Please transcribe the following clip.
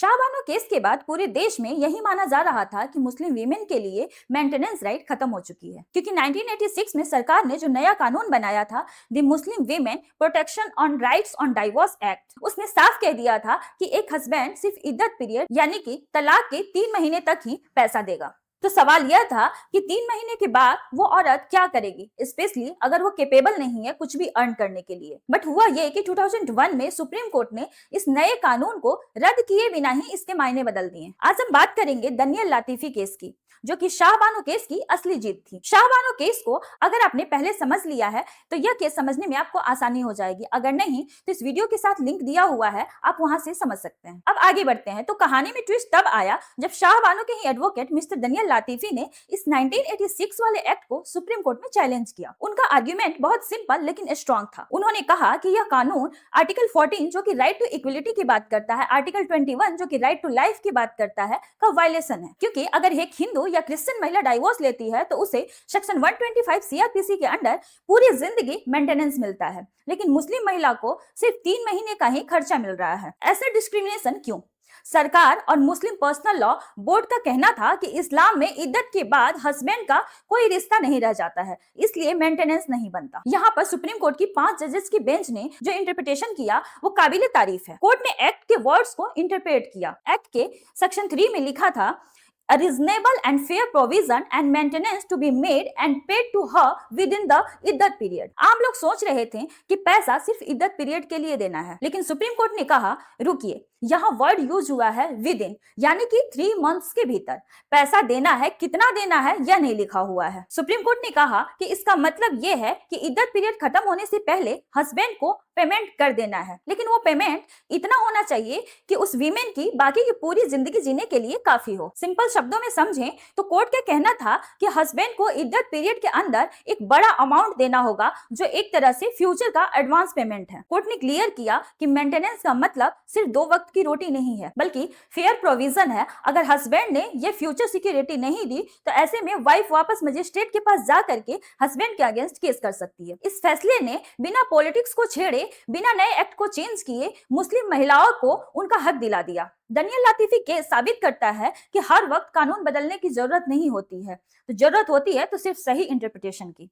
Shah Bano case के बाद पूरे देश में यही माना जा रहा था कि मुस्लिम वीमेन के लिए मेंटेनेंस राइट खत्म हो चुकी है, क्योंकि 1986 में सरकार ने जो नया कानून बनाया था, the Muslim women protection on rights on divorce act, उसने साफ कह दिया था कि एक हस्बैंड सिर्फ इद्दत पीरियड यानी कि तलाक के 3 महीने तक ही पैसा देगा। तो सवाल यह था कि 3 महीने के बाद वो औरत क्या करेगी, स्पेशली अगर वो केपेबल नहीं है कुछ भी अर्न करने के लिए। बट हुआ ये कि 2001 में सुप्रीम कोर्ट ने इस नए कानून को रद्द किए बिना ही इसके मायने बदल दिए। आज हम बात करेंगे दनियल लातीफी केस की, जो कि शाहबानो केस की असली जीत थी। शाहबानो केस को अगर आपने पहले समझ लिया है तो यह केस समझने में आपको आसानी हो जाएगी, अगर नहीं तो इस वीडियो के साथ लिंक दिया हुआ है, आप वहां से समझ सकते हैं। अब आगे बढ़ते हैं। तो कहानी में ट्विस्ट तब आया जब शाहबानो के ही एडवोकेट मिस्टर दनियल लातीफी ने इस 1986 वाले एक्ट को सुप्रीम कोर्ट में चैलेंज किया। उनका आर्ग्यूमेंट बहुत सिंपल लेकिन स्ट्रॉन्ग था। उन्होंने कहा कि यह कानून आर्टिकल 14 जो कि राइट टू इक्वलिटी की बात करता है, आर्टिकल 21 जो कि राइट टू लाइफ की बात करता है, का वायलेशन है। क्योंकि अगर एक हिंदू या क्रिश्चियन महिला डाइवोर्स लेती है तो उसे सेक्शन 125 सीआरपीसी के अंडर पूरी जिंदगी मेंटेनेंस मिलता है, लेकिन मुस्लिम महिला को सिर्फ 3 महीने का ही खर्चा मिल रहा है। ऐसा डिस्क्रिमिनेशन क्यों? सरकार और मुस्लिम पर्सनल लॉ बोर्ड का कहना था कि इस्लाम में इद्दत के बाद हस्बैंड का कोई रिश्ता नहीं रह जाता है, इसलिए मेंटेनेंस नहीं बनता। यहाँ पर सुप्रीम कोर्ट की 5 जजेस की बेंच ने जो इंटरप्रिटेशन किया वो काबिले तारीफ है। कोर्ट ने एक्ट के वर्ड्स को इंटरप्रेट किया। एक्ट के सेक्शन 3 में लिखा था, a reasonable and fair provision and maintenance to be made and paid to her within the इद्दत पीरियड। आम लोग सोच रहे थे कि पैसा सिर्फ इद्दत पीरियड के लिए देना है, लेकिन सुप्रीम कोर्ट ने कहा रुकिए, यहाँ वर्ड यूज हुआ है विद इन, यानी कि 3 मंथ्स के भीतर पैसा देना है। कितना देना है यह नहीं लिखा हुआ है। सुप्रीम कोर्ट ने कहा कि इसका मतलब यह है कि इद्दत पीरियड खत्म होने से पहले हस्बैंड को पेमेंट कर देना है, लेकिन वो पेमेंट इतना होना चाहिए कि उस वीमेन की बाकी की पूरी जिंदगी जीने के लिए काफी हो। सिंपल शब्दों में समझें तो कोर्ट का कहना था कि हस्बैंड को इद्दत पीरियड के अंदर एक बड़ा अमाउंट देना होगा, जो एक तरह से फ्यूचर का एडवांस पेमेंट है। कोर्ट ने क्लियर किया कि मेंटेनेंस का मतलब सिर्फ 2 वक्त की रोटी नहीं है, बल्कि फेयर प्रोविजन है। अगर हस्बैंड ने ये फ्यूचर सिक्योरिटी नहीं दी तो ऐसे में वाइफ वापस मजिस्ट्रेट के पास जा करके हस्बैंड के अगेंस्ट केस कर सकती है। इस फैसले ने बिना पॉलिटिक्स को छेड़े, बिना नए एक्ट को चेंज किए मुस्लिम महिलाओं को उनका हक दिला दिया। दनियल लातीफी केस साबित करता है कि हर वक्त कानून बदलने की जरूरत नहीं होती है, तो जरूरत होती है तो सिर्फ सही इंटरप्रिटेशन की।